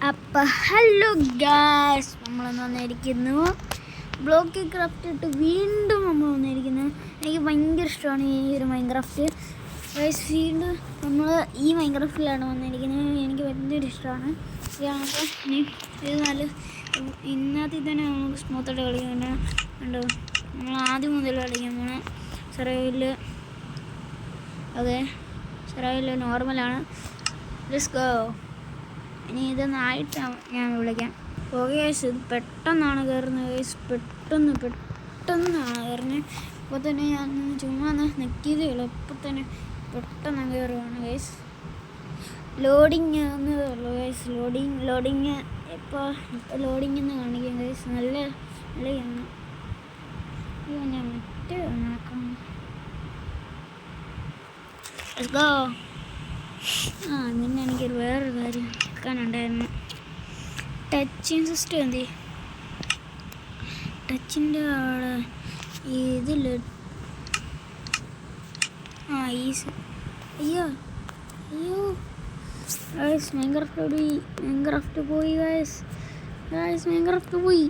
അപ്പം hello guys, നമ്മളെന്ന് വന്നിരിക്കുന്നു ബ്ലോക്ക് ക്രാഫ്റ്റ് ഇട്ട് വീണ്ടും നമ്മൾ വന്നിരിക്കുന്നു. എനിക്ക് ഭയങ്കര ഇഷ്ടമാണ് ഈ ഒരു മൈൻക്രാഫ്റ്റ് ഗായ്സ്. വീണ്ടും നമ്മൾ ഈ മൈൻക്രാഫ്റ്റിലാണ് വന്നിരിക്കുന്നത്. എനിക്ക് ഭയങ്കര ഇഷ്ടമാണ്. ഇനി ഇത് നല്ല ഇന്നത്തെ തന്നെ നമുക്ക് സ്മൂത്തായിട്ട് കളിക്കാൻ ഉണ്ടോ. നമ്മൾ ആദ്യം മുതൽ കളിക്കാൻ പോകണം. സർവൈവല് ഓക്കെ, സർവൈവല് നോർമലാണ്. Let's go. ഇനി ഇതൊന്നായിട്ട് ഞാൻ വിളിക്കാം. ഓക്കെ ഗൈസ്, ഇത് പെട്ടെന്നാണ് കയറുന്നത് ഗൈസ്. പെട്ടെന്നാണ് കയറുന്നത്. ഇപ്പോൾ തന്നെ ഞാൻ ചുമ്മാ നെക്കിയതേ ഉള്ളൂ. ഇപ്പോൾ തന്നെ പെട്ടെന്ന് കയറുകയാണ് ഗൈസ്. ലോഡിങ് എന്നതേ ഉള്ളൂ ഗൈസ്. ലോഡിങ് ഇപ്പോൾ ലോഡിങ് എന്ന് കാണിക്കാം ഗൈസ്. നല്ല കളിയാണ്. ഞാൻ മറ്റേ നടക്കണം. Let's go. പിന്നെ എനിക്കൊരു വേറൊരു കാര്യം എടുക്കാനുണ്ടായിരുന്നു. ടച്ചിങ് സിസ്റ്റം എന്ത് ടച്ചിൻ്റെ അവിടെ ഇതിൽ അയ്യോ ഗൈസ്, മൈൻക്രാഫ്റ്റ് പോയി ഗൈസ്. മൈൻക്രാഫ്റ്റ് പോയി.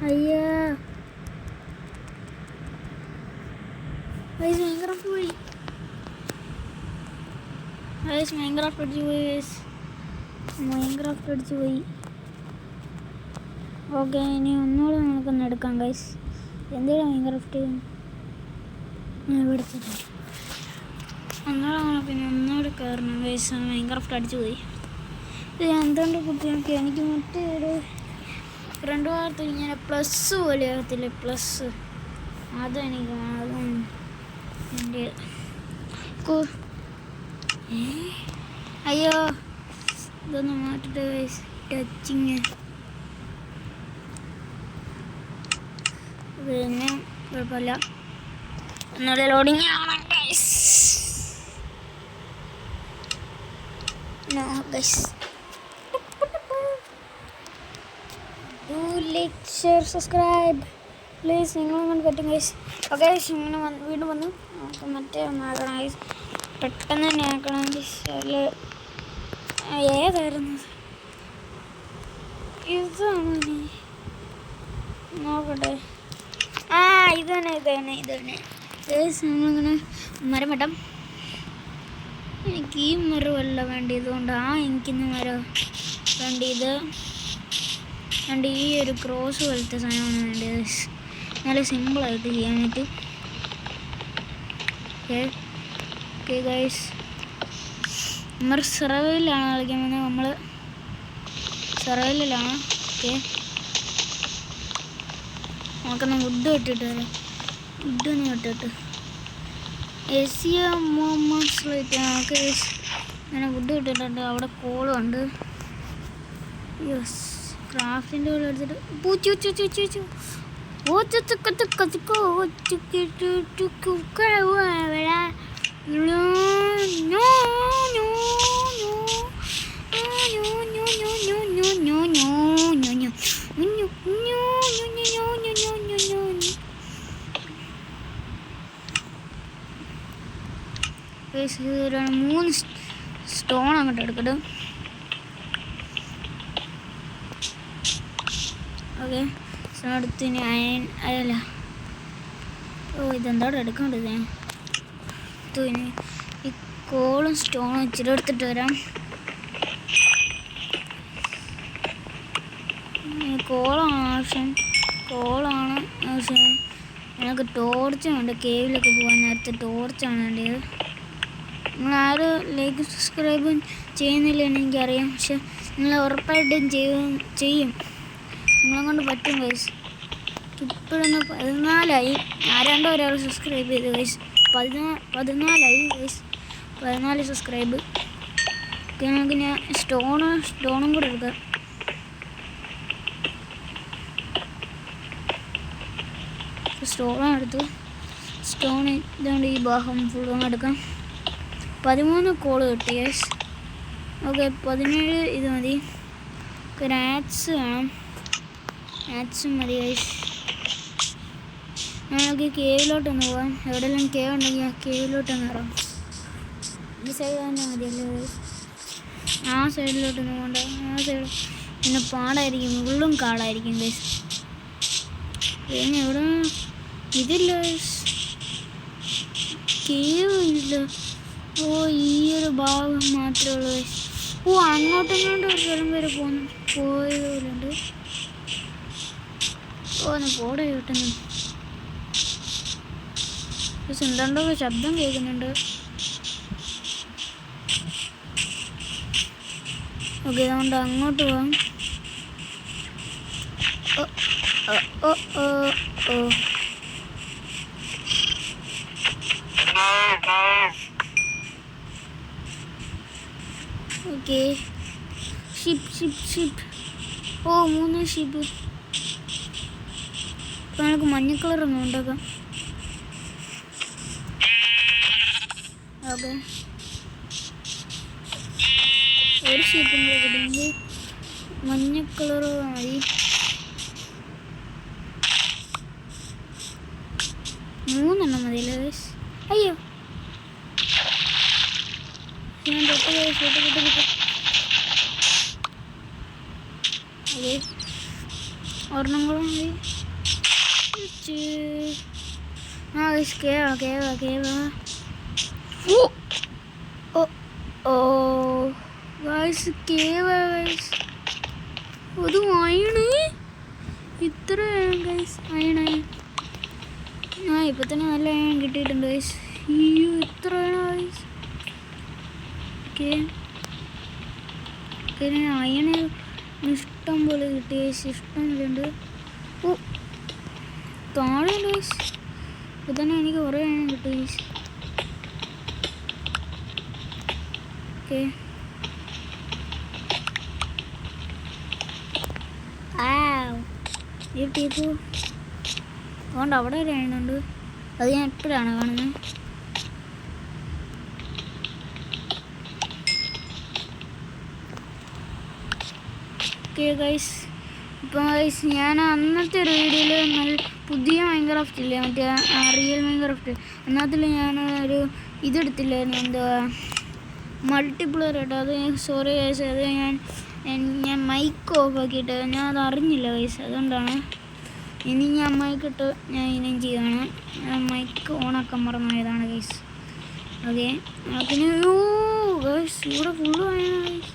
അയ്യോ ഗൈസ്, മൈൻക്രാഫ്റ്റ് പോയി. മൈൻക്രാഫ്റ്റ് അടിച്ചു പോയി. ഓക്കെ, ഇനി ഒന്നുകൂടെ നമുക്കൊന്ന് എടുക്കാം ഗൈസ്. എന്തെങ്കിലും മൈൻക്രാഫ്റ്റ് എടുത്തിട്ട് ഒന്നുകൂടെ കയറണം ഗൈസ്. മൈൻക്രാഫ്റ്റ് അടിച്ചു പോയി. ഇത് എന്തുകൊണ്ട് കുട്ടികൾക്ക് എനിക്ക് മറ്റേ ഒരു ഫ്രണ്ട് ഭാഗത്ത് ഇങ്ങനെ പ്ലസ് പോലെ ആകത്തില്ലേ, പ്ലസ് അതെനിക്ക് അതും എൻ്റെ അയ്യോ ഇതൊന്ന് മാറ്റിട്ട് ഗൈസ്. ടച്ചിങ് പിന്നെ കുഴപ്പമില്ല. ഒന്നുകൂടെ ലോഡിങ് ആവണം guys. Do like, share, subscribe please. നിങ്ങളങ്ങനെ പറ്റും ഗൈസ്. ഓക്കെ ഗൈസ്, ഇങ്ങനെ വീണ്ടും വന്നു. നമുക്ക് മറ്റേ ഒന്നാക്കണം ഗൈസ്. പെട്ടെന്ന് തന്നെ ആക്കണം ഗൈസ്. ഏതായിരുന്നു ഇതാണ് നോക്കട്ടെ. ഇത് തന്നെ ഗൈസ്. നമ്മളിങ്ങനെ മരം വെട്ടാം. എനിക്ക് ഈ മരമല്ല വേണ്ടിയത് കൊണ്ടാണ് എനിക്കിന്ന് മരം വേണ്ടിയത്. വേണ്ട ഈ ഒരു ക്രോസ് പോലത്തെ സാധനമാണ് വേണ്ടത്. നല്ല സിമ്പിളായിട്ട് ചെയ്യാൻ പറ്റും. ഓക്കെ ഗൈസ്, നമ്മൾ സർവൈവലാണ് കളിക്കാൻ പോകുന്നത്. നമ്മൾ സർവൈവലാണ്. ഓക്കെ, നമുക്കൊന്ന് വുഡ് ഇട്ടിട്ട് വരാം. വുഡൊന്ന് ഇട്ടിട്ട് ഓക്കെ അങ്ങനെ വുഡ് ഇട്ടിട്ടുണ്ട്. അവിടെ കോളുണ്ട്. യെസ്, ക്രാഫ്റ്റിൻ്റെ കൂടെ എടുത്തിട്ട് മൂന്ന് സ്റ്റോൺ അങ്ങോട്ട് എടുക്കട്ടെ. ഓക്കെ, അടുത്തിന് അയല. ഇതെന്തോടെ എടുക്കേണ്ടത്. ഇനി ഈ കോളും സ്റ്റോണും ഇച്ചിരി എടുത്തിട്ട് വരാം. കോളാണ് ആവശ്യം. ഞങ്ങൾക്ക് ടോർച്ചും ഉണ്ട്. കേവിലൊക്കെ പോകാൻ നേരത്തെ ടോർച്ചാണ് വേണ്ടത്. നിങ്ങളാരും ലൈക്ക് സബ്സ്ക്രൈബും ചെയ്യുന്നില്ലെന്ന് എനിക്കറിയാം. പക്ഷെ നിങ്ങൾ ഉറപ്പായിട്ടും ചെയ്യും. നിങ്ങളെ കൊണ്ട് പറ്റും ഗൈസ്. ഇപ്പോഴൊന്ന് 14 ആരാണ്ടോ ഒരാൾ സബ്സ്ക്രൈബ് ചെയ്തു ഗൈസ്. 14 ഗൈസ്. 14 സബ്സ്ക്രൈബ്. ഓക്കെ, നമുക്ക് ഞാൻ സ്റ്റോണും കൂടെ എടുക്കാം. സ്റ്റോണും എടുത്തു. സ്റ്റോൺ ഇതുകൊണ്ട് ഈ ഭാഗം ഫുള്ളും എടുക്കാം. 13 കോള് കിട്ടി ഗൈസ്. ഓക്കെ, 17 ഇത് മതി. ഒരു ആക്സ് വേണം. ആക്സും മതി ഗൈസ്. നമുക്ക് കേവിലോട്ടൊന്ന് പോകാം. എവിടെയെല്ലാം കേവ് ഉണ്ടെങ്കിൽ ആ കേവിലോട്ടൊന്ന് ഇറങ്ങാം. ഈ സൈഡ് തന്നെ മതിയല്ലേ? ആ സൈഡിലോട്ടൊന്നും പോകണ്ട. ആ സൈഡ് പിന്നെ പാടായിരിക്കും, ഉള്ളും കാടായിരിക്കും ഗൈസ്. പിന്നെ എവിടെ ഇതില്ല, കേവ് ഇല്ല. ഓ ഈ ഒരു ഭാഗം മാത്രമേ ഉള്ളൂ ഗൈസ്. ഓ അങ്ങോട്ടിങ്ങോട്ടും ഒരു സ്ഥലം വരെ പോയതുപോലുണ്ട്. ഓ ഒന്ന് പോടെ കിട്ടുന്നു. എന്താണ്ടോ ശബ്ദം കേൾക്കുന്നുണ്ട്. ഓക്കെ അതുകൊണ്ട് അങ്ങോട്ട് പോവാം. ഓ ഓ ഓ ഓ ഓക്കെ. ഷിപ്പ്. ഓ 3 ഷിപ്പ്. ഇപ്പം നമുക്ക് മഞ്ഞ കളറൊന്നും ഉണ്ടാക്കാം. ഓക്കെ ഒരു ഷിപ്പും കൂടെ കിട്ടുമെങ്കിൽ മഞ്ഞ കളറ് മതി. 3 മതിയല്ലേ ഗൈസ്? അയ്യോ ഞാൻ തൊട്ട് അതെ ഒരെണ്ണം കൂടെ മതി. ആ ഗൈസ് കേവാ. ഓ ഓ ഗൈസ് കേവാ ഗൈസ്. അത് അയണ് ഇത്ര ഗൈസ്. അയണ് ആ ഇപ്പം തന്നെ നല്ല അയൺ കിട്ടിയിട്ടുണ്ട് ഗൈസ്. അയ്യോ ഇത്ര ഗൈസ്. ഓക്കെ അയണ് ഇഷ്ടം പോലെ കിട്ടി ഗൈസ്. ഇഷ്ടം പോലെ ഉണ്ട്. ഓ താഴെ ഗൈസ്. ഇപ്പം തന്നെ എനിക്ക് കുറേ അയൺ കിട്ടി ഗൈസ്. ഓക്കെ ഈ ടീപ്പ് അതുകൊണ്ട് അവിടെ ഒരു അയണുണ്ട്. അത് ഞാൻ എപ്പോഴാണ് കാണുന്നത്. ഓക്കെ ഗൈസ് ഇപ്പം ഗൈസ് ഞാൻ അന്നത്തെ ഒരു വീഡിയോയിൽ നല്ല പുതിയ മൈൻക്രാഫ്റ്റ് ഇല്ലേ, മറ്റേ റിയൽ മൈൻക്രാഫ്റ്റ്, അന്നത്തിൽ ഞാൻ ഒരു ഇതെടുത്തില്ലായിരുന്നു, എന്തുവാ മൾട്ടിപ്ലെയർ കേട്ടോ. അത് സോറി ഗൈസ്, അത് ഞാൻ മൈക്ക് ഓഫ് ആക്കിയിട്ട് ഞാൻ അത് അറിഞ്ഞില്ല ഗൈസ്. അതുകൊണ്ടാണ് ഇനി ഞാൻ മൈക്കിട്ട് ഞാൻ ഇനിയും ചെയ്യാണ്. മൈക്ക് ഓണാക്കാൻ മറന്നുപോയതാണ് ഗൈസ്. ഓക്കെ പിന്നെ ഗൈസ് ഇവിടെ ഫുള്ള് വേണം ഗൈസ്.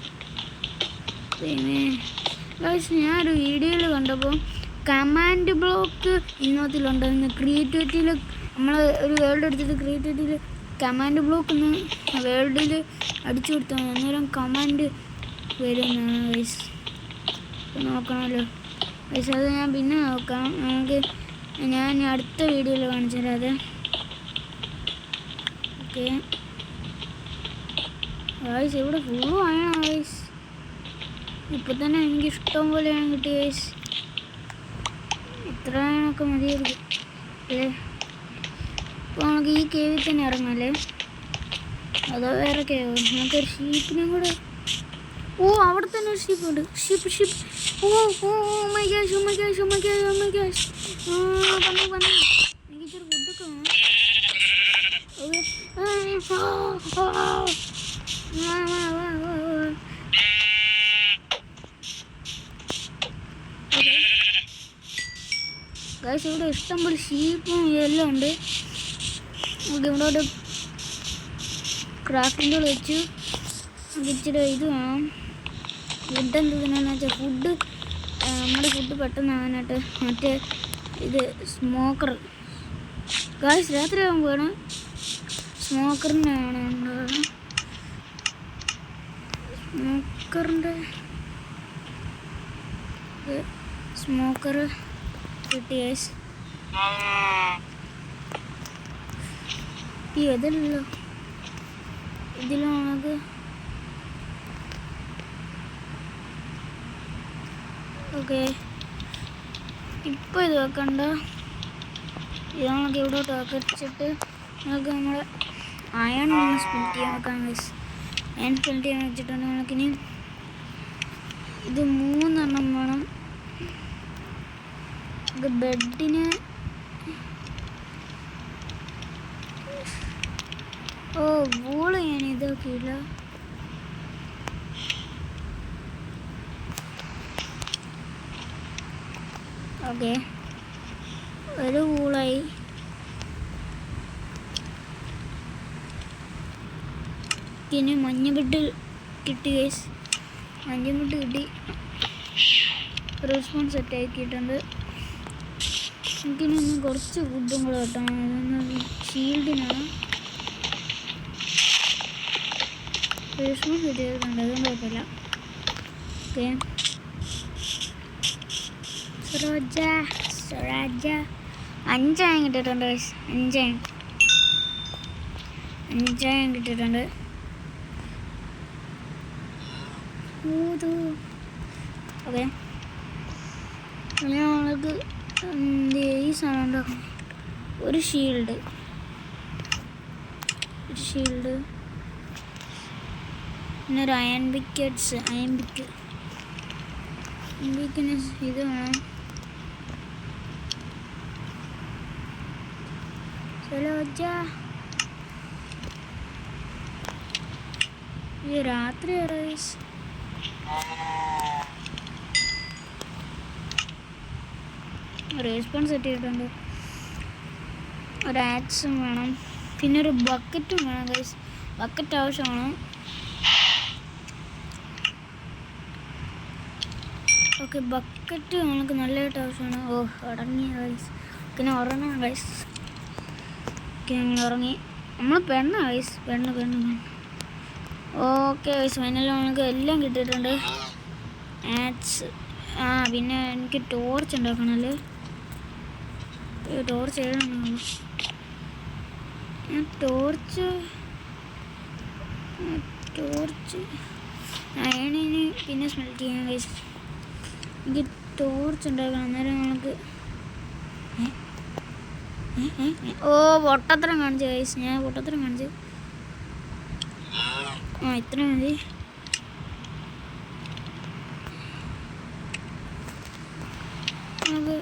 പിന്നെ ഗൈസ് ഞാനൊരു വീഡിയോയിൽ കണ്ടപ്പോൾ കമാൻഡ് ബ്ലോക്ക് ഇന്നത്തിലുണ്ടായിരുന്നു. ക്രിയേറ്റിവിറ്റിയിൽ നമ്മൾ ഒരു വേൾഡ് എടുത്തിട്ട് ക്രിയേറ്റിവിറ്റിയിൽ കമാൻഡ് ബ്ലോക്ക് ഒന്ന് വേൾഡിൽ അടിച്ചു കൊടുത്താൽ അന്നേരം കമാൻഡ് വരുന്നതാണ് ഗൈസ്. നോക്കണമല്ലോ ഗൈസ്. അത് ഞാൻ പിന്നെ നോക്കാം. നമുക്ക് ഞാൻ അടുത്ത വീഡിയോയിൽ കാണിച്ചു തരാം അത്. ഓക്കെ ഗൈസ് ഇവിടെ ഫുള്ളും ആയാണ് ഗൈസ്. ഇപ്പം തന്നെ എനിക്ക് ഇഷ്ടം പോലെയാണ് കിട്ടിയ ഗൈസ്. ഇത്ര ആണൊക്കെ മതിയായിരിക്കും അല്ലേ? ഇപ്പോൾ നമുക്ക് ഈ കേവിൽ തന്നെ ഇറങ്ങാമല്ലേ? അതോ വേറെ കേവോ? നമുക്കൊരു ഷീപ്പിനും കൂടെ. ഓ അവിടെ തന്നെ ഒരു ഷിപ്പുണ്ട്. ഷിപ്പ് ഓ മൈ ഗാഷ് പന്നി എനിക്ക് ഇച്ചിരി ഫുഡൊക്കെ വേണം. ഗൈസ് ഇവിടെ ഇഷ്ടംപോലെ ഷീപ്പും എല്ലാം ഉണ്ട്. നമുക്ക് ഇവിടെ ഒരു ക്രാഫ്റ്റിൻ്റെ വെച്ച് നമുക്ക് ഇച്ചിരി ഇത് വേണം. ഫുഡ് എന്ത് തിന്നാന്ന് വെച്ചാൽ ഫുഡ് നമ്മുടെ ഫുഡ് പെട്ടെന്ന് ആകാനായിട്ട് മറ്റേ ഇത് സ്മോക്കർ ഗൈസ് രാത്രി ആകുമ്പോഴാണ് സ്മോക്കറിനാണ് ഉണ്ടാകുന്നത്. സ്മോക്കർ കിട്ടി ഗൈസ്. ഈ ഇതിലല്ലോ ഇതിലും നമുക്ക് ഓക്കെ ഇപ്പോൾ ഇത് വെക്കണ്ട. ഇത് നമുക്ക് ഇവിടോട്ട് വെച്ചിട്ട് നമുക്ക് നമ്മൾ അയൺ ഒന്ന് സ്പ്ലിറ്റ് ചെയ്യാൻ വെക്കാം ഗൈസ്. അയൺ സ്പ്ലിറ്റ് ചെയ്യാൻ വെച്ചിട്ടുണ്ട്. നമുക്കിനി ഇത് 3 വേണം. ഇത് ബെഡിന് ഓ വൂള് ഞാൻ ഇതാക്കിയില്ല. ഓക്കെ, ഒരു വൂളായി. പിന്നെ മഞ്ഞപ്പെട്ട് കിട്ടി ഗൈസ്, മഞ്ഞപ്പെട്ട് കിട്ടി. റെസ്പോൺ സെറ്റ് ആക്കിയിട്ടുണ്ട്. എനിക്കിനി ഒന്ന് കുറച്ച് ഫുഡും കൂടെ കിട്ടണം. ഇതൊന്ന് ഷീൽഡിനാണ്. റെസ്പോൺ സെറ്റ് ചെയ്തിട്ടുണ്ട്, അതുകൊണ്ട് കുഴപ്പമില്ല. ഓക്കെ, സ്വരാജ 5 കിട്ടിയിട്ടുണ്ട് ഗൈസ്. 5 കിട്ടിയിട്ടുണ്ട്. ഓക്കെ, നമ്മൾക്ക് ഈ സാധനം ഉണ്ടാക്കണം. ഒരു ഷീൽഡ്, പിന്നെ ഒരു അയൺ പിക്കറ്റ്സ്. പിക്കിന് ഇത് വേണം. ഇത് രാത്രി റെസ്പോൺസ് സെറ്റ് ചെയ്തിട്ടുണ്ട്. ഒരു ആക്സും വേണം, പിന്നെ ഒരു ബക്കറ്റും വേണം ഗൈസ്. ബക്കറ്റ് ആവശ്യമാണ്. ഓക്കെ, ബക്കറ്റ് നമുക്ക് നല്ലതായിട്ട് ആവശ്യമാണ്. ഓ ഉറങ്ങി ഗൈസ്. പിന്നെ ഉറങ്ങാം ഗൈസ്. ഓക്കെ, ഞങ്ങൾ ഉറങ്ങി. നമ്മൾ പെണ്ണ ഗൈസ്, പെണ്ണ്. ഓക്കെ ഗൈസ്, ഫൈനലിൽ നമുക്ക് എല്ലാം കിട്ടിയിട്ടുണ്ട്. ആക്സ്, പിന്നെ എനിക്ക് ടോർച്ച് ഉണ്ടാക്കണമല്ലേ. ടോർച്ച് ഏതാണ്? ടോർച്ച് അയണിന് പിന്നെ സ്മെൽറ്റ് ചെയ്യാൻ ഗൈസ്. എനിക്ക് ടോർച്ച് ഉണ്ടാക്കണം. അന്നേരം നമുക്ക് പൊട്ടത്തരം കാണിച്ചു ഗൈസ്. ഞാൻ പൊട്ടത്തരം കാണിച്ചു. ഇത്ര മതി. നമുക്ക്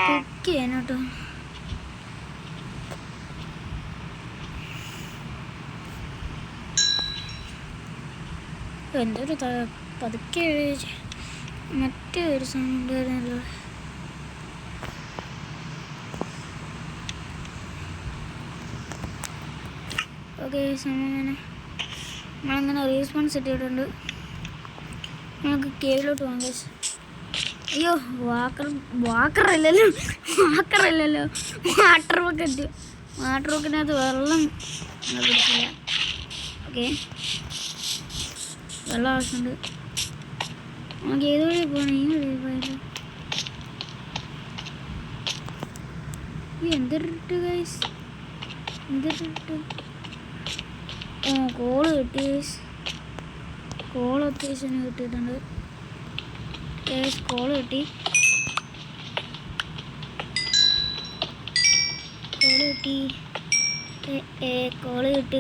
കുക്ക് ചെയ്യാൻ കേട്ടോ. എന്തൊരു പതുക്കെ മറ്റേ ഒരു സാധനം ഉണ്ടായിരുന്നല്ലോ. ഓക്കെ, നമ്മളങ്ങനെ റെസ്പോൺസ് സെറ്റ് ചെയ്തിട്ടുണ്ട്. നമുക്ക് കേവിലോട്ട് പോകാം ഗൈസ്. അയ്യോ, വാക്കറല്ലല്ലോ വാട്ടർ ബക്കറ്റിനകത്ത് വെള്ളം പിടിച്ചില്ല. ഓക്കെ, വെള്ളം ആവശ്യമുണ്ട്. നമുക്ക് ഏത് വഴി പോകണം? ഈ വഴി പോയല്ലോ. എന്തിട്ട് ഗൈസ്, എന്തിട്ട്? കോള് കിട്ടി ഗൈസ്. കോൾ അത്യാവശ്യം കിട്ടിയിട്ടുണ്ട്. കോള് കിട്ടി.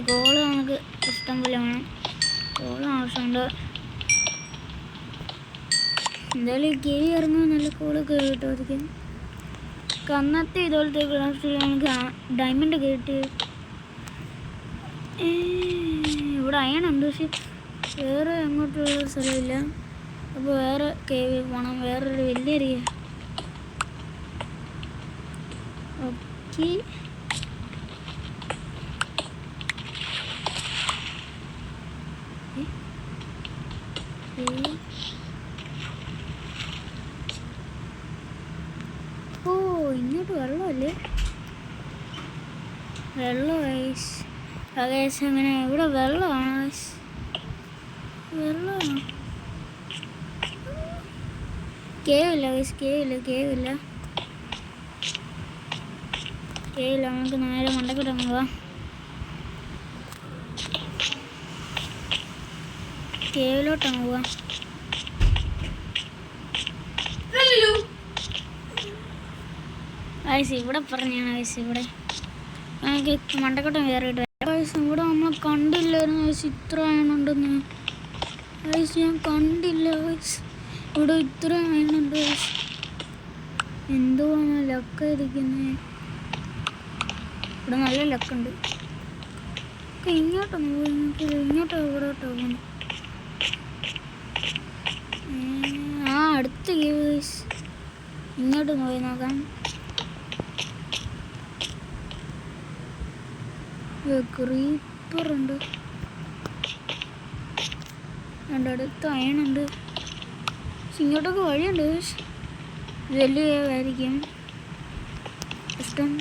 കോള് നമുക്ക് ഇഷ്ടം പോലെ വേണം. കോള് ആവശ്യമുണ്ട്. എന്തായാലും കേവി ഇറങ്ങുമ്പോൾ നല്ല കോളൊക്കെ കിട്ടുമായിരിക്കും. അന്നത്തെ ഇതുപോലത്തെ ക്രാഫ്റ്റിൽ നമുക്ക് ഡയമണ്ട് കിട്ടി. ഇവിടെ അയണുണ്ട്, പക്ഷെ വേറെ അങ്ങോട്ടുള്ള സ്ഥലമില്ല. അപ്പോൾ വേറെ കേവി പോകണം, വേറൊരു വലിയ ഏരിയ. ഓക്കെ, ഇങ്ങോട്ട് വെള്ളമല്ലേ? വെള്ളം ഗൈസ്. അങ്ങനെ ഇവിടെ വെള്ളമാണ്. വെള്ളമാണ്. കേവില്ല ഗൈസ്, കേവില്ല. നമുക്ക് നേരെ മണ്ടക്കിട്ട് പോവാം. കേവിലോട്ടാണ് പോവാം. ഗൈസ് ഇവിടെ പറഞ്ഞാണ് ഗൈസ്. ഇവിടെ എനിക്ക് മണ്ടക്കോട്ടം കയറിയിട്ട് ഗൈസ്. ഇവിടെ നമ്മൾ കണ്ടില്ലായിരുന്നു ഗൈസ്, ഇത്ര അയണുണ്ടെന്ന് ഗൈസ്. ഞാൻ കണ്ടില്ല ഗൈസ്, ഇവിടെ ഇത്ര അയണുണ്ട് ഗൈസ്. എന്തുവാണ് ലക്ക ഇരിക്കുന്നത്? ഇവിടെ നല്ല ലക്കുണ്ട്. ഇങ്ങോട്ടൊന്ന് പോയി നോക്കിയത്, ഇങ്ങോട്ടോ ഇവിടോട്ടോ പോകണം. അടുത്ത ഗേസ് ഇങ്ങോട്ട് പോയി നോക്കാം. ക്രീപ്പറുണ്ട്, എൻ്റെ അടുത്ത് അയണുണ്ട്. ഇങ്ങോട്ടൊക്കെ വഴിയുണ്ട്. വലിയ ആയിരിക്കും ഇഷ്ടം.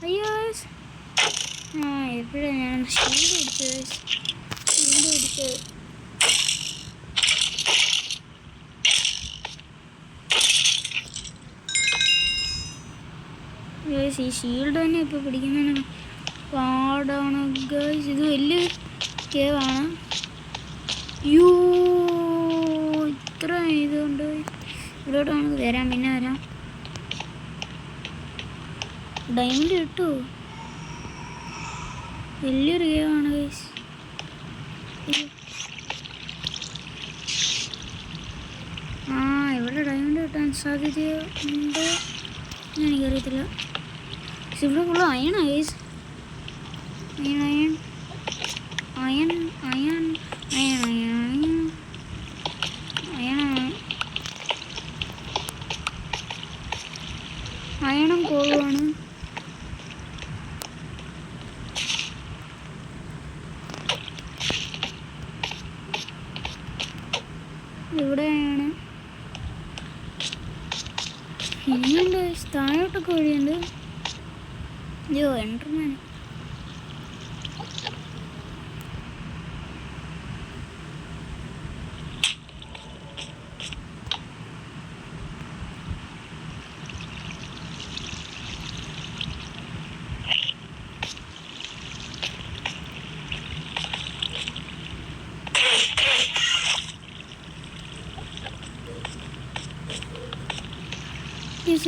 അയ്യോ എപ്പോഴാണ് ഞാൻ ഷീൽഡ് പിടിച്ചത്? ഈ ഷീൽഡ് തന്നെ ഇപ്പോൾ പിടിക്കുന്നതിന് പാടാണ് ഗൈസ്. ഇത് വലിയ കേവാണ്. ഇത്ര ഇതുകൊണ്ട് ഇവിടോട്ട് നമുക്ക് വരാം, പിന്നെ വരാം. ഡയമണ്ട് കിട്ടുമോ? വലിയൊരു കേവാണ് ഗൈസ്. ഇവിടെ ഡയമണ്ട് കിട്ടാൻ സാധ്യതയുണ്ട്, എനിക്കറിയത്തില്ല. ഇവിടെ ഫുള്ള് അയണാ ഗൈസ്. അയണം കോളുവാണ്. ഇവിടെയാണ്. ഇനിയുണ്ട്, താഴോട്ടൊക്കെ വഴിയുണ്ട്. അയ്യോ എൻട്രമാൻ.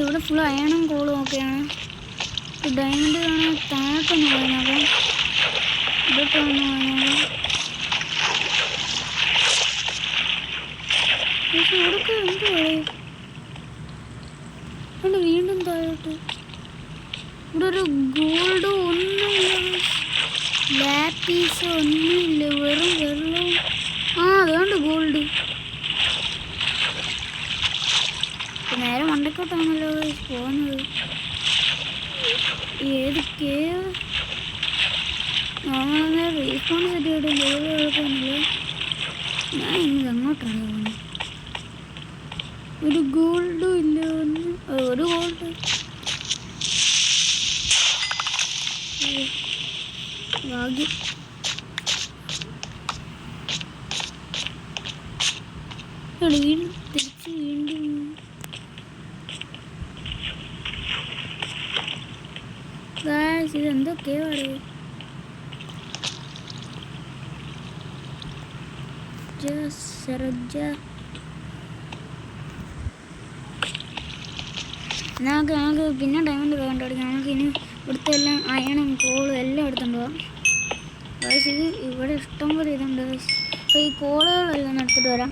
ഇവിടെ ഫുൾ അയണും കോളും ഒക്കെയാണ്. ഡയമണ്ട് കാണാൻ താഴത്തൊന്ന് പോയി നോക്കാം. ഇവിടൊന്ന് പോയി നോക്കാം. ഇവിടൊക്കെ എന്ത് പറയും? ഇവിടെ വീണ്ടും താഴോട്ട്. ഇവിടെ ഒരു ഗോൾഡ് ഒന്നുമില്ല, ലാപ്പീസ് ഒന്നുമില്ല, വെറും വെള്ളവും. അതുകൊണ്ട് ഗോൾഡ്. നേരെ മണ്ടക്കോട്ടാണല്ലോ പോകുന്നത്. ഏത് കേവ്? നമ്മളെ റീഫോൺ സെറ്റ് കേവ് കുഴപ്പമൊന്നുമില്ല. ഞാൻ ഇന്ന് അങ്ങോട്ടാണ് പോകുന്നത്. ഒരു ഗോൾഡും ഇല്ല, ഒരു ഗോൾഡ്. ഭാഗ്യം. വീണ്ടും തിരിച്ച് വീണ്ടും ഇതെന്തൊക്കെയാ പറയുക? ഞങ്ങൾക്ക് പിന്നെ ഡയമണ്ട് കണ്ടുപിടിക്കാം. ഞങ്ങൾക്ക് ഇനി ഇവിടുത്തെ എല്ലാം അയണും കോളും എല്ലാം എടുത്തുകൊണ്ട് പോകാം. ഗൈസ് ഇത് ഇവിടെ ഇഷ്ടംപോലെ ഇതുണ്ട് ഗൈസ്. അപ്പോൾ ഈ കോളുകളെല്ലാം എടുത്തിട്ട് വരാം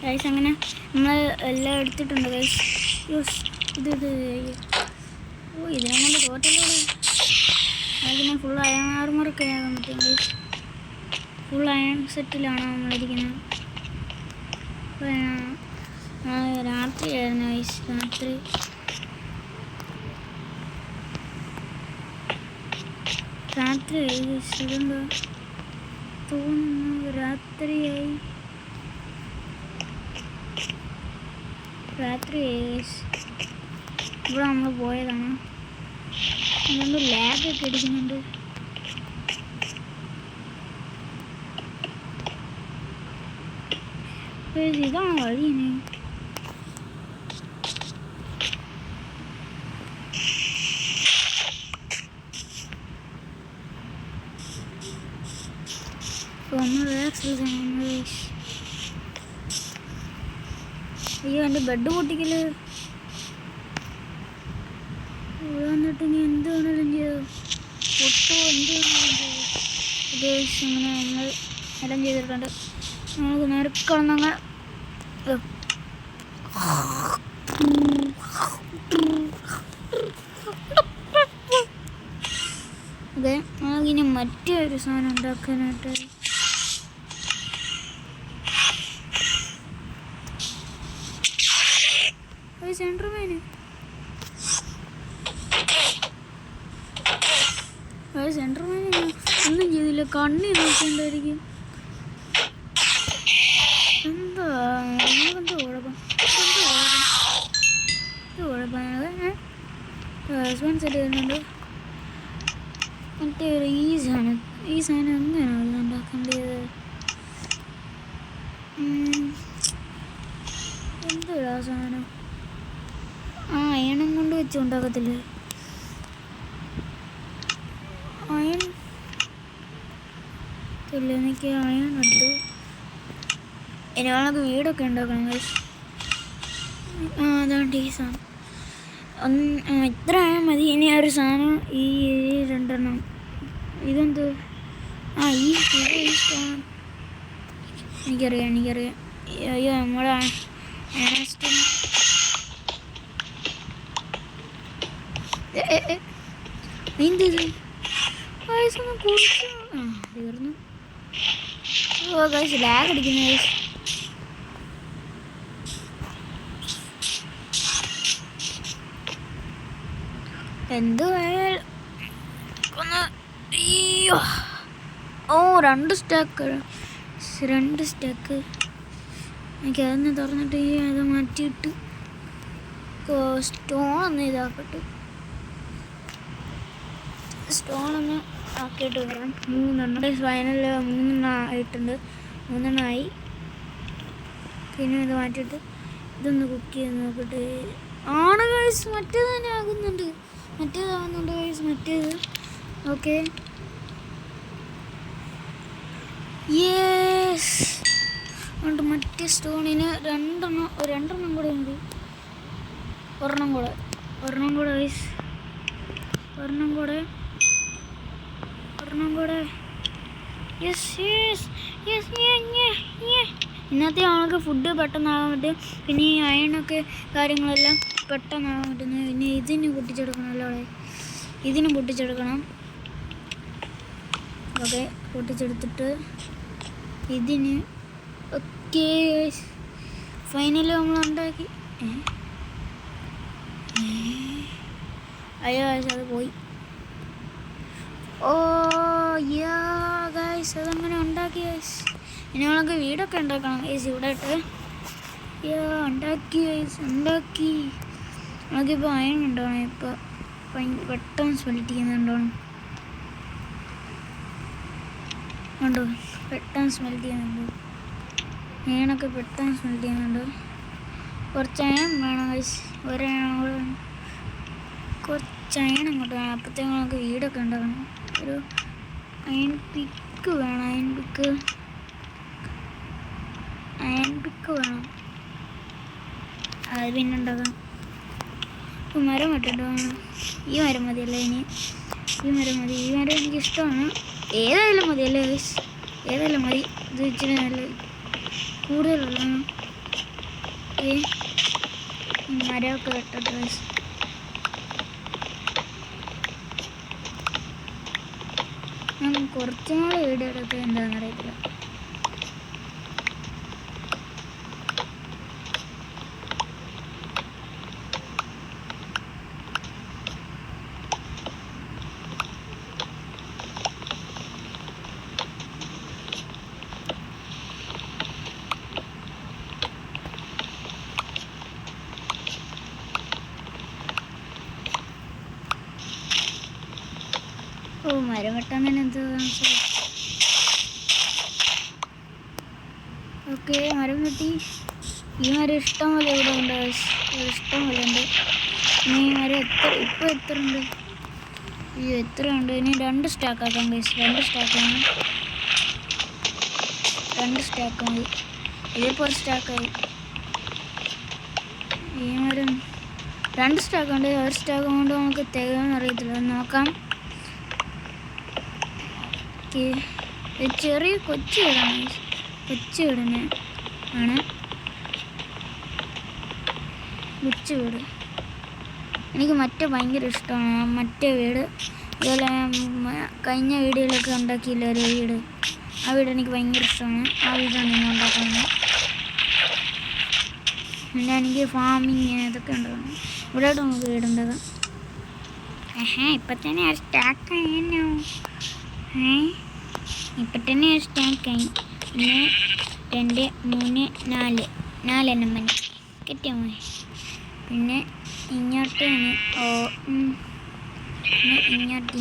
ഗൈസ്. അങ്ങനെ നമ്മൾ എല്ലാം എടുത്തിട്ടുണ്ട് ഗൈസ്. ഇത് ഇതിനെ കൊണ്ട് ടോട്ടലോടെ അതിനെ ഫുൾ അയൺ ആർമറൊക്കെ ആകാൻ പറ്റും ഗൈസ്. ഫുൾ അയൺ സെറ്റിലാണ് നമ്മളിരിക്കുന്നത്. രാത്രിയായിരുന്നു ഗൈസ്. രാത്രിയായി ഗൈസ്. ഇതെന്തോ തോന്നുന്നു രാത്രിയായി ഗൈസ്. ഇവിടെ നമ്മൾ പോയതാണ്. അതുകൊണ്ട് ലാഗൊക്കെ അടിക്കുന്നുണ്ട്. ഇതാണ് വഴി. ഇനി ഒന്ന് റിലാക്സ് ചെയ്യണം. അയ്യോ എൻ്റെ ബെഡ് പൊട്ടിക്കല്. ഇവിടെ വന്നിട്ട് ഇനി എന്ത് വേണമെങ്കിലും ചെയ്യാം. പൊട്ടോ എന്ത് വേണമെങ്കിലും ചെയ്യാം. ഇങ്ങനെ നമ്മൾ എല്ലാം ചെയ്തിട്ടുണ്ട്. നമുക്ക് നേരെ കിടന്നങ്ങ് അതെ നമുക്കിനി മറ്റേ ഒരു സാധനം ഉണ്ടാക്കാനായിട്ട് സെൻട്രമാന് ഒന്നും ചെയ്തില്ല. കണ്ണി നോക്കേണ്ടായിരിക്കും. എന്താ നമുക്കെന്താ കുഴപ്പം? ഹസ്ബൻഡ് സെറ്റ് ചെയ്യുന്നുണ്ട്. മറ്റേ ഈ സാധനം എങ്ങനെയാണ് ഉണ്ടാക്കേണ്ടത്? എന്തൊരു ആ സാധനം അയണം കൊണ്ട് വെച്ച് ഉണ്ടാക്കത്തില്ലേ? അയൺ ഇല്ല, എനിക്ക് അയൺ എടുത്തു. ഇനി നമുക്ക് വീടൊക്കെ ഉണ്ടാക്കണം. അതാണ്ട് ഈ സാധനം ഇത്ര ആയാൽ മതി. ഇനി ആ ഒരു സാധനം ഈ 2 ഇതെന്ത് ഈ സ്റ്റോൺ എനിക്കറിയാം. അയ്യോ നമ്മളെ എന്തത് തീർന്നു. ലാഗ് അടിക്കുന്ന എന്തുവായാലും അയ്യോ 2 സ്റ്റാക്ക് എനിക്കതൊന്ന് തുറന്നിട്ട് അത് മാറ്റിയിട്ട് സ്റ്റോണൊന്ന് ഇതാക്കട്ടെ. സ്റ്റോണൊന്ന് ആക്കിയിട്ട് വരാം. 3 ഫൈനൽ 3 ആയിട്ടുണ്ട്. 3 ആയി. പിന്നെ ഇത് മാറ്റിയിട്ട് ഇതൊന്ന് കുക്ക് ചെയ്ത് നോക്കട്ടെ. ആണ് ഗൈസ്, മറ്റേത് തന്നെ ആകുന്നുണ്ട്. മറ്റേതാകുന്നുണ്ട് ഗൈസ്, മറ്റേത്. Okay yes. അതുകൊണ്ട് മറ്റേ സ്റ്റോണിന് 2 കൂടെ ഉണ്ട്. ഒരെണ്ണം കൂടെ ഗൈസ്, ഒരെണ്ണം കൂടെ. ഇന്നത്തെ ആൾക്ക് ഫുഡ് പെട്ടെന്നാകാൻ പറ്റും. പിന്നെ ഈ അയണൊക്കെ കാര്യങ്ങളെല്ലാം പെട്ടെന്നാകാൻ പറ്റുന്നത്. പിന്നെ ഇതിന് പൊട്ടിച്ചെടുക്കണമല്ലോ. ഇതിന് പൊട്ടിച്ചെടുക്കണം. ഓക്കെ, പൊട്ടിച്ചെടുത്തിട്ട് ഇതിന് ഓക്കെ ഫൈനലി നമ്മൾ ഉണ്ടാക്കി. അയ്യോ അത് പോയി. യാ ഗൈസ്, അതങ്ങനെ ഉണ്ടാക്കി ഗൈസ്. ഇനി നമുക്ക് വീടൊക്കെ ഉണ്ടാക്കണം ഗൈസ്. ഇവിടെ ഇട്ട് ഉണ്ടാക്കി നമുക്കിപ്പോൾ അയൺ ഉണ്ടാവണം. ഇപ്പോൾ പെട്ടെന്ന് സ്മെൽറ്റ് ചെയ്യുന്നുണ്ടോണം. ഉണ്ടോ? പെട്ടെന്ന് സ്മെൽറ്റ് ചെയ്യുന്നുണ്ട്. അയണൊക്കെ പെട്ടെന്ന് സ്മെൽറ്റ് ചെയ്യുന്നുണ്ട്. കുറച്ച് അയൺ വേണം ഗൈസ്. കുറച്ച് അയൺ അങ്ങോട്ട് വേണം. അപ്പോഴത്തേക്കും നമുക്ക് വീടൊക്കെ ഉണ്ടാക്കണം. ഒരു അയൺ പിക്ക് വേണം. അയൺ പിക്ക് വേണം. അത് പിന്നെ ഉണ്ടാക്കാം. ഇപ്പോൾ മരം വെട്ടിട്ടുണ്ടാകണം. ഈ മരം മതിയല്ലേ? ഇനി ഈ മരം മതി. ഈ മരം എനിക്കിഷ്ടമാണ്. ഏതായാലും മതിയല്ലേ ഗൈസ്? ഏതായാലും മതി. ഇത് ഇച്ചിരി നല്ല കൂടുതലുള്ള മരമൊക്കെ വെട്ടട്ടെ ഗൈസ്. ഞാൻ കുറച്ചും കൂടെ വീഡിയോ എടുക്കുക എന്താണെന്ന് അറിയത്തില്ല. മരം വെട്ടാൻ തന്നെ എന്ത് ഓക്കെ. മരം വെട്ടി. ഈ മരം ഇഷ്ടം പോലെ ഇവിടെ ഉണ്ട്. ഇഷ്ടം പോലെ ഉണ്ട്. ഇനി ഈ മരം എത്ര ഉണ്ട്? എത്ര ഉണ്ട്? ഇനി 2 സ്റ്റാക്ക് ആക്കാം ഗൈസ്. 2 സ്റ്റാക്കാണ്. 2 സ്റ്റാക്ക് മതി. ഇതിപ്പോൾ 1 സ്റ്റാക്കായി. ഈ മരം 2 സ്റ്റാക്ക് ഉണ്ട്. 1 സ്റ്റാക്ക് കൊണ്ട് നമുക്ക് തികയെന്ന് അറിയത്തില്ല, നോക്കാം. ചെറിയ കൊച്ചു വീടാണ് ആണ് കൊച്ചു വീട്. എനിക്ക് മറ്റേ ഭയങ്കര ഇഷ്ടമാണ്, മറ്റേ വീട്. ഇതുപോലെ കഴിഞ്ഞ വീഡിയോയിലൊക്കെ ഉണ്ടാക്കിയില്ല ഒരു വീട്, ആ വീട് എനിക്ക് ഭയങ്കര ഇഷ്ടമാണ്. ആ വീടാണ് ഞാൻ ഉണ്ടാക്കുന്നത്. പിന്നെ എനിക്ക് ഫാമിങ് ഇതൊക്കെ ഉണ്ടാക്കണം. ഇവിടെ നമുക്ക് വീടുണ്ടാകാം. ഇപ്പം തന്നെ ആ സ്റ്റാക്കായിന്നോ? ഇപ്പം തന്നെ ആ സ്റ്റാക്കായി. 1 2 3 4 എണ്ണം മതി കിട്ടിയോ? പിന്നെ ഇങ്ങോട്ട് പിന്നെ ഇങ്ങോട്ട്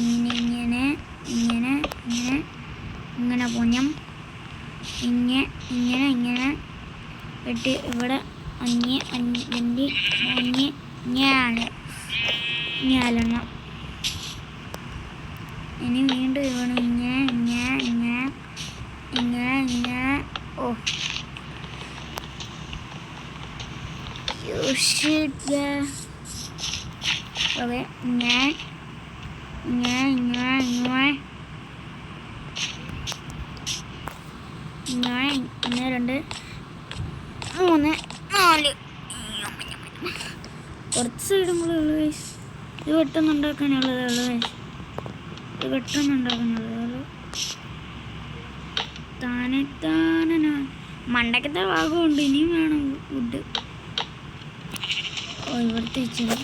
ഇങ്ങനെ പൊഞ്ഞം ഇങ്ങനെ ഇട്ട് ഇവിടെ 5 2 3 4 ഇനി വീണ്ടും ഇവിടെ ഇങ്ങനെ. ഓ ഓക്കെ, ഇങ്ങനെ 1 2 3 4 കുറച്ച് സൈഡും കൂടെ ഉള്ളു ഗൈസ്. ഇത് പെട്ടെന്നുണ്ടാക്കാനുള്ളതേ ഉള്ളൂ. താനെ മണ്ടക്കത്തെ ഭാഗമുണ്ട്, ഇനിയും വേണം വുഡ്. ഓ ഇവിടുത്തെ വെച്ചത്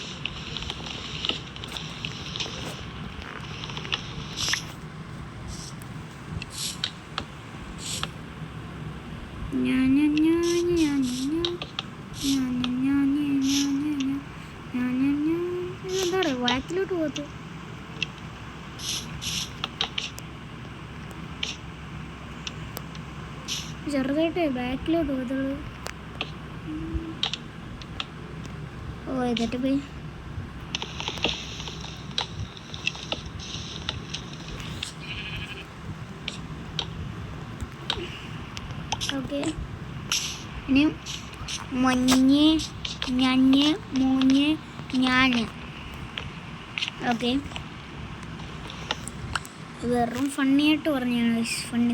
എന്താ പറയുക, ബാക്കിലോട്ട് പോകത്ത്. ചെറുതായിട്ട് ബാക്കിലോട്ട് പോകത്തുള്ളൂ. ഓ ഇതൊക്കെ പോയി. ഓക്കെ, ഇനി 3 ഓക്കെ. വെറും ഫണ്ണിയായിട്ട് പറഞ്ഞാണ്. Funny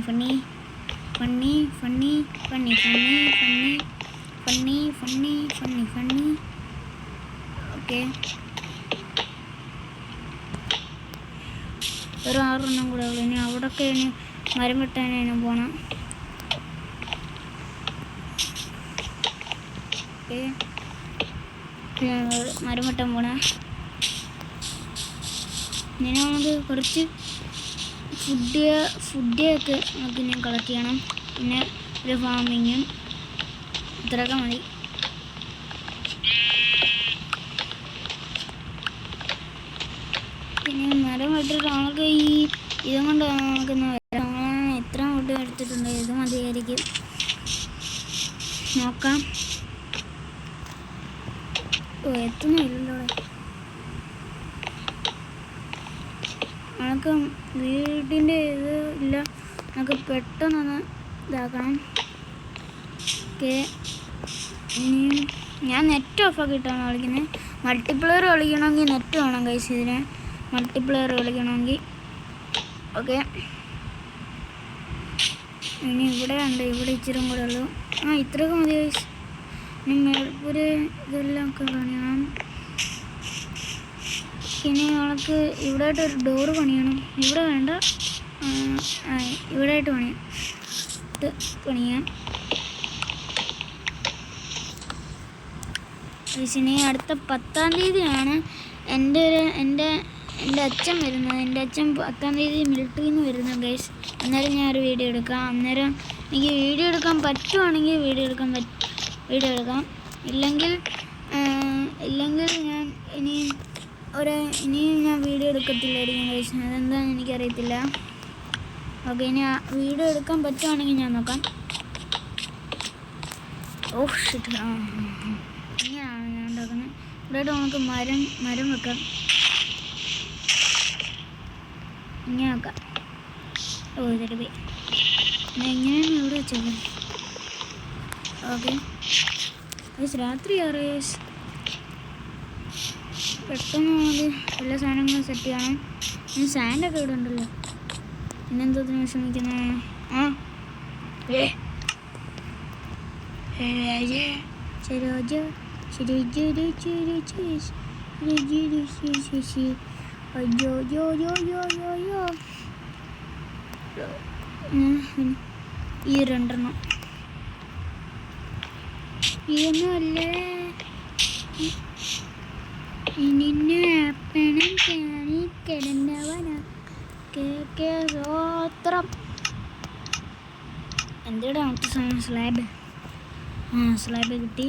okay. ഒരു 6 എണ്ണം കൂടെ ഉള്ളു. ഇനി അവിടെയൊക്കെ ഇനി മരം വെട്ടാനും പോണം. ഓക്കെ, മരം വെട്ടാൻ പോണ. ഇനി നമുക്ക് കുറച്ച് ഫുഡൊക്കെ നമുക്ക് ഇനി കളക്ട് ചെയ്യണം. പിന്നെ ഒരു ഫാമിങ്ങും ഇത്രയൊക്കെ മതി. പിന്നെ മരം വെട്ടിട്ട് നമുക്ക് ഇതും കൊണ്ട് നമുക്കൊന്ന് വരാം. എത്ര ഫുഡ് എടുത്തിട്ടുണ്ട്, ഇത് മതിയായിരിക്കും. നോക്കാം. ഓ എത്തുന്നില്ലല്ലോ. നമുക്ക് വീടിൻ്റെ ഇത് ഇല്ല, നമുക്ക് പെട്ടെന്നൊന്ന് ഇതാക്കണം. ഓക്കെ, ഇനി ഞാൻ നെറ്റ് ഓഫാക്കിയിട്ടാണ് കളിക്കുന്നത്. മൾട്ടിപ്ലെയർ കളിക്കണമെങ്കിൽ നെറ്റ് വേണം ഗൈസ്. ഇതിന് മൾട്ടിപ്ലെയർ കളിക്കണമെങ്കിൽ. ഓക്കെ, ഇനി ഇവിടെ ഉണ്ട്, ഇവിടെ ഇച്ചിരി കൂടെ ഉള്ളൂ. ഇത്രയൊക്കെ മതി ഗൈസ്. ഇനി മേൽപ്പൂര് ഇതെല്ലാം ഒക്കെ പണിയണം. ഇനി നമ്മൾക്ക് ഇവിടെ ആയിട്ടൊരു ഡോറ് പണിയണം. ഇവിടെ വേണ്ട, ഇവിടെ ആയിട്ട് പണിയാം. ഇനി അടുത്ത 10-ാം തീയതിയാണ് എൻ്റെ അച്ഛൻ വരുന്നത്. എൻ്റെ അച്ഛൻ 10-ാം തീയതി മിലിറ്ററിയിൽ നിന്ന് വരുന്നത് ഗൈസ്. അന്നേരം ഞാനൊരു വീഡിയോ എടുക്കാം. അന്നേരം എനിക്ക് വീഡിയോ എടുക്കാൻ പറ്റുവാണെങ്കിൽ വീഡിയോ എടുക്കാം. ഇല്ലെങ്കിൽ ഞാൻ ഇനിയും ഞാൻ വീഡിയോ എടുക്കത്തില്ലായിരിക്കും ഗൈസ്. അതെന്താണെന്ന് എനിക്കറിയത്തില്ല. ഓക്കെ, ഇനി വീഡിയോ എടുക്കാൻ പറ്റുവാണെങ്കിൽ ഞാൻ നോക്കാം. ഓ ഷിറ്റ്, ഇങ്ങനെയാണ് ഞാൻ ഉണ്ടാക്കുന്നത്. ഇവിടെ നമുക്ക് മരം വെക്കാം. ഇങ്ങനെ വെക്കാം. ഓ ഇതൊക്കെ പോയി. എങ്ങനെയാണ് ഇവിടെ വെച്ചത്? ഓക്കെ, രാത്രി 6 പെട്ടെന്ന് നമുക്ക് എല്ലാ സാധനങ്ങളും സെറ്റ് ചെയ്യണം. ഇനി സാൻഡൊക്കെ ഇവിടെ ഉണ്ടല്ലോ. പിന്നെന്തോത്തിന് വിഷമിക്കുന്നേ? ആ ഈ രണ്ടെണ്ണം ഇതൊന്നുമല്ലേ നിന്നെ പണം കാണി കിടന്നവനാ കേത്രം എന്തിടെ നമുക്ക് സ്ലാബ് സ്ലാബ് കിട്ടി.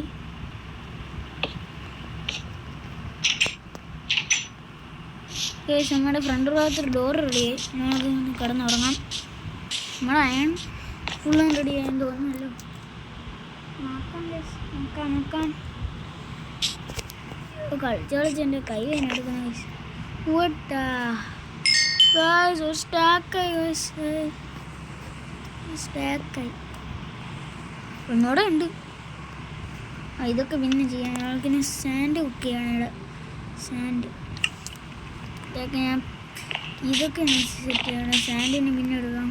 നമ്മുടെ ഫ്രണ്ട് ഭാഗത്തൊരു ഡോർ റെഡിയായി. ഞങ്ങൾക്ക് കിടന്നുറങ്ങാം. നമ്മുടെ അയൺ ഫുള്ളും റെഡി ആയെന്ന് തോന്നുന്നല്ലോ. നോക്കാം കളിച്ച് എൻ്റെ കൈ വേനെടുക്കുന്ന സ്റ്റാക്കായി ഒന്നൂടെ ഉണ്ട്. ഇതൊക്കെ പിന്നെ ചെയ്യാൻ ഞങ്ങൾക്കിനി സാൻഡ് കുക്ക് ചെയ്യണം. ഇവിടെ സാൻഡ് ഇതൊക്കെ സെറ്റ് ചെയ്യണം. സാൻഡിന് പിന്നെ എടുക്കാം.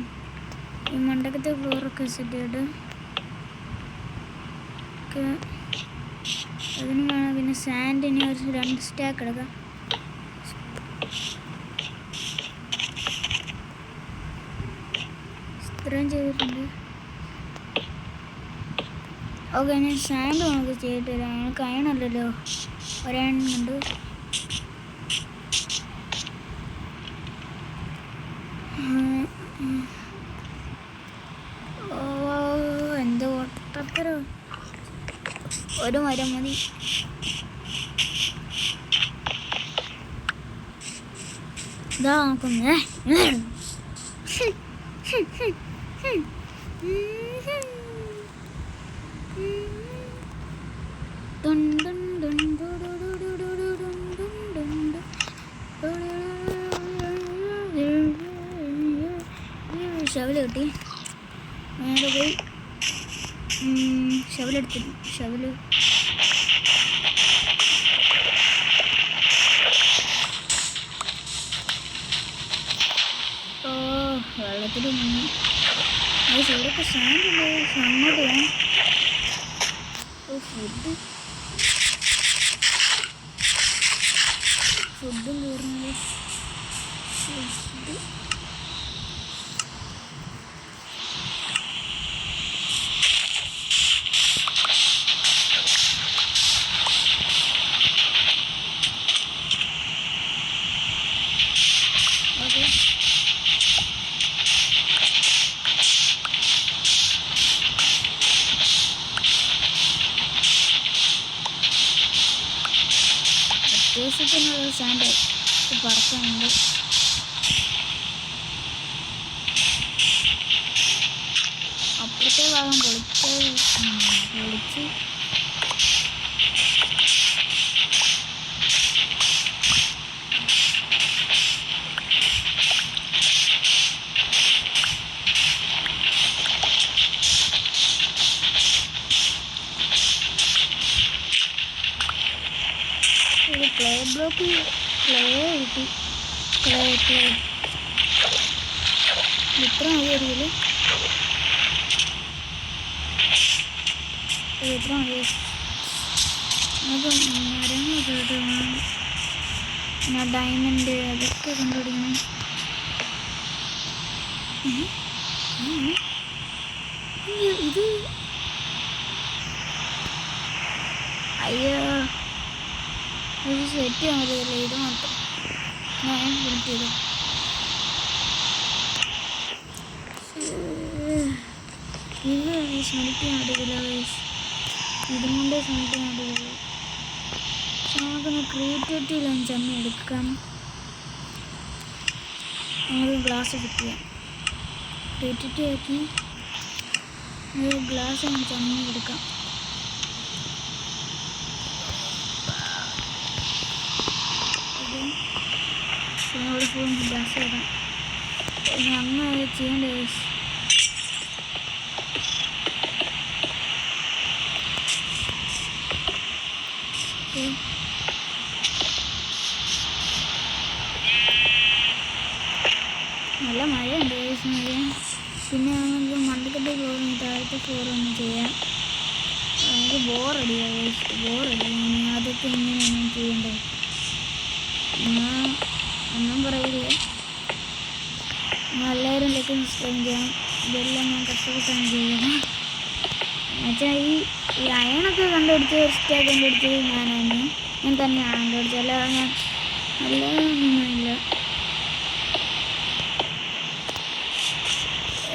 ഈ മണ്ടക്കത്തെ ഫ്ലോറൊക്കെ സെറ്റ് ചെയ്തിട്ട് അതിന് വേണം. പിന്നെ സാൻഡിന് ഒരു 2 സ്റ്റാക്ക് എടുക്കാം. ഇത്രയും ചെയ്തിട്ടുണ്ട്. ഓക്കെ, ഞാൻ സാൻഡ് നമുക്ക് ചെയ്തിട്ട് തരാം. ഞങ്ങൾക്ക് അയണല്ലല്ലോ, ഒരെണ്ണുണ്ട്. എന്തോ ഒട്ടത്തരോ ഒരു മരം മതി. ഇതാ നോക്കുന്നേ. ഷവല് കിട്ടി. നേരെ പോയി ഷവലെടുത്തിട്ട് ഷവല് വെള്ളത്തിൽ മുങ്ങി. അത് ഇവിടെയൊക്കെ സാൻഡുണ്ട്. അങ്ങോട്ട് വേണം. ഫുഡും തീർന്നത്. ഫുഡ് അത്യാവശ്യത്തിനുള്ള സാൻഡ് പറക്കാനുണ്ട്. അപ്പുറത്തെ ഭാഗം പൊളിച്ച് ക്ലേ ബ്ലോക്ക് കിട്ടി. ക്ലേ ഇത്ര മതിയായിരിക്കില്ല. എത്ര മതി? അപ്പം മരങ്ങളൊക്കെ കിട്ടും. പിന്നെ ഡയമണ്ട് അതൊക്കെ കണ്ടുപിടിക്കണം. ഇത് അയ്യോ ഇത് സെറ്റ് ചെയ്യാൻ പറ്റില്ല. ഇത് മാത്രം ഞാൻ സെറ്റ് ചെയ്തു. ഇത് സ്മെൽറ്റ് ചെയ്യാൻ പറ്റില്ല. ഇതും കൊണ്ട് സ്മെൽറ്റ് ചെയ്യാൻ പറ്റില്ല. പക്ഷെ നമുക്കൊന്ന് ക്രിയേറ്റിവിറ്റി ലഞ്ച് അമ്മ എടുക്കാം. നമുക്ക് ഗ്ലാസ് ഫിറ്റ് ചെയ്യാം. ക്രിയേറ്റിവിറ്റി ആക്കി ഒരു ഗ്ലാസ് ലഞ്ച് അമ്മ എടുക്കാം. ഇവിടെ ഫുൾ ഗ്ലാസ് ഇടാം. അമ്മ ചെയ്യേണ്ട നല്ല മഴയുണ്ട് മഴ. പിന്നെ നമുക്ക് മണ്ടക്കത്തെ ഫ്ലോറിന് താഴത്തെ ഫ്ലോർ ഒന്ന് ചെയ്യാം. നമുക്ക് ബോറടിയാ അതൊക്കെ ഇങ്ങനെയാണ് ചെയ്യേണ്ടത്. ഞാൻ ഒന്നും പറയില്ല. എല്ലാവരും ലൈക്ക് സബ്സ്ക്രൈബ് ചെയ്യാം. ഇതെല്ലാം ഞാൻ കഷ്ടപ്പെട്ടാണ് ചെയ്യുന്നത്. എന്നുവെച്ചാൽ ഈ അയണൊക്കെ കണ്ടുപിടിച്ച് സ്റ്റാക്ക് കണ്ടുപിടിച്ച് ഞാൻ തന്നെയാണ് കണ്ടുപിടിച്ചത്. അല്ലാതെ ഞാൻ അല്ലാതൊന്നുമില്ല.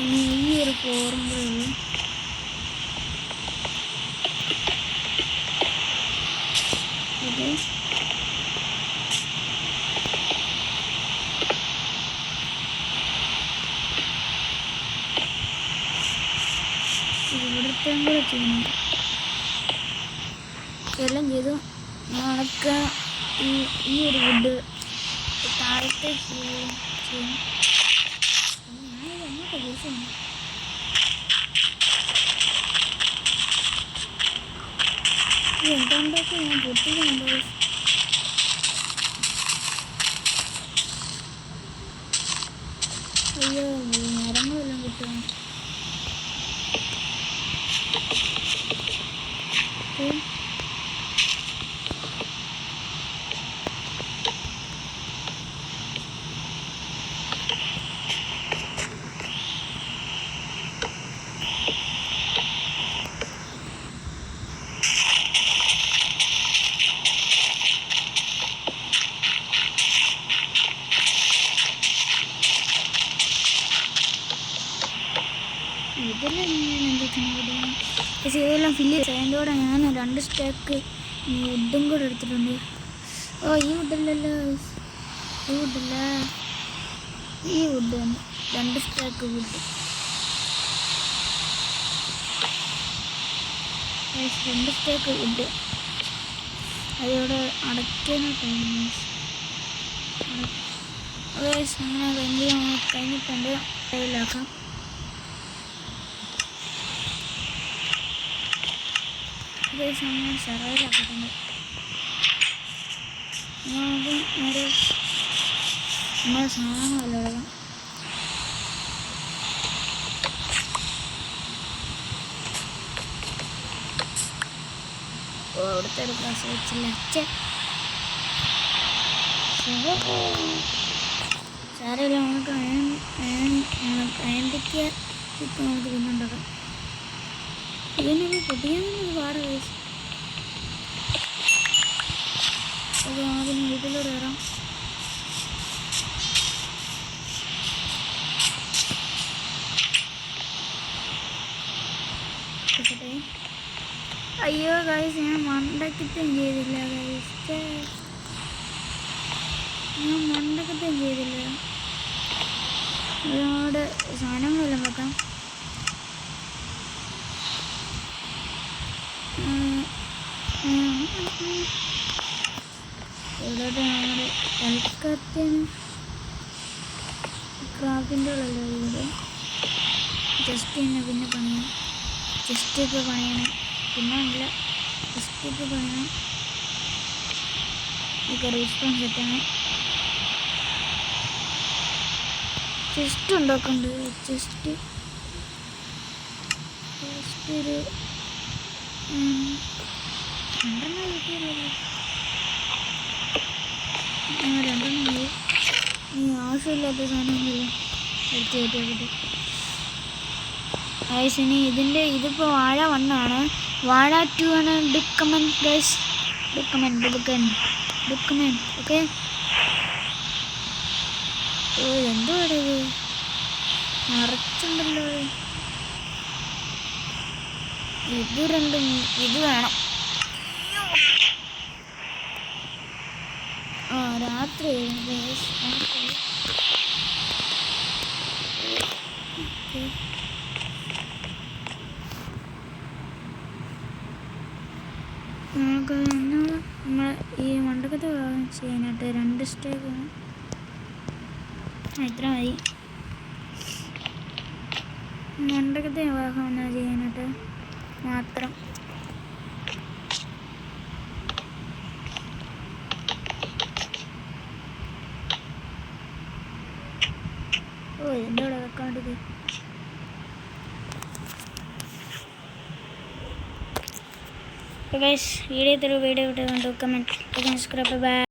ഇനി ഈ ഒരു ഫ്ലോറും കൂടെ ഉള്ളു. ഓക്കെ, ഇവിടുത്തെ കൂടെ ചെയ്യണം. എല്ലാം ചെയ്തു. നമുക്ക് ഈ ഒരു വുഡ് താഴത്തെ ചെയ്യും. ഞാനിത് അങ്ങോട്ട് വിളിച്ചു. എന്തുകൊണ്ടൊക്കെ ഞാൻ പൊട്ടിക്കുന്നുണ്ടോ? അയ്യോ, മരങ്ങളെല്ലാം കിട്ടും. ഇതെല്ലാം ഞാൻ എന്താ ചെയ്യുന്നത്? പക്ഷേ ഇതെല്ലാം ഫില്ല് ചെയ്ത് അതിൻ്റെ കൂടെ ഞാൻ 2 സ്റ്റാക്ക് വുഡും കൂടെ എടുത്തിട്ടുണ്ട്. ഓ, ഈ വുഡല്ലല്ലോ, ഈ വുഡല്ല, ഈ വുഡ് തന്നെ 2 സ്റ്റാക്ക് വുഡ്. 2 സ്റ്റാക്ക് വുഡ് അതിവിടെ അടയ്ക്കുന്ന കഴിഞ്ഞു. അങ്ങനെ കഴിഞ്ഞിട്ടുണ്ട്. കയ്യിലാക്കാം. സമയം ചെറുതാക്കട്ടുണ്ട്. നമുക്ക് നേരെ നമ്മുടെ സാധനങ്ങളെല്ലാം എടുക്കാം. അവിടുത്തെ ഒരു ക്ലാസ് വെച്ചില്ല. സാരമില്ല, നമുക്ക് അയന്തിക്കുക. ഇപ്പം നമുക്ക് പിന്നുണ്ടാക്കാം. ഇതിനൊക്കെ പൊട്ടിയാൽ പാട് വയസ്സ്. അത് ആദ്യം വീട്ടിലൂടെ വരാം. അയ്യോ ഗൈസ്, ഞാൻ മണ്ടക്കത്തേം ചെയ്തില്ല ഗൈസ്. ഒരുപാട് സാധനങ്ങളെല്ലാം വെക്കാം. ഇവിടോട്ട് നമ്മുടെ കൽക്കത്തിന് ക്രാഫിൻ്റെ ഉള്ളല്ലോ ഇവിടെ. ജസ്റ്റ് തന്നെ പിന്നെ പണിയണം. ജസ്റ്റ് ഇപ്പോൾ പണിയണം. പിന്നെ അല്ല, ജസ്റ്റ് ഇപ്പോൾ പണിയണം. ഒക്കെ റീസ്പോൺ സെറ്റാണ്. ചെസ്റ്റ് ഉണ്ടാക്കുന്നുണ്ട്. ചെസ്റ്റ് ഒരു 2 കിട്ടിയല്ലോ. 2 ഈ ആവശ്യമില്ലാത്ത സാധനങ്ങളെല്ലാം എടുത്ത് കയറ്റിയാൽ ഇനി ഇതിപ്പോൾ വാഴ 1 ആണ്. വാഴ 2 ആണ്. ഡിക്കമെന്റ് ഗൈസ്, ഡിക്കമെന്റ്. ഓക്കെ. ഓ, എന്തോ ഇത് നിറച്ചുണ്ടല്ലോ. ഇത് രണ്ടും ഇത് വേണം. രാത്രി നമുക്ക് നമ്മൾ ഈ മണ്ടക്കത്തെ ചെയ്യാനായിട്ട് 2 സ്റ്റേക്ക് ഇത്ര മതി. മണ്ടക്കത്തെ വിവാഹം എന്നാ ചെയ്യാനായിട്ട് മാത്രം. ഓ, ഇതിൻ്റെ ഇവിടെ വെക്കാൻ വേണ്ടി. വീഡിയോ വീഡിയോ കണ്ടു കമൻറ്റ് സബ്സ്ക്രൈബ് ബൈ.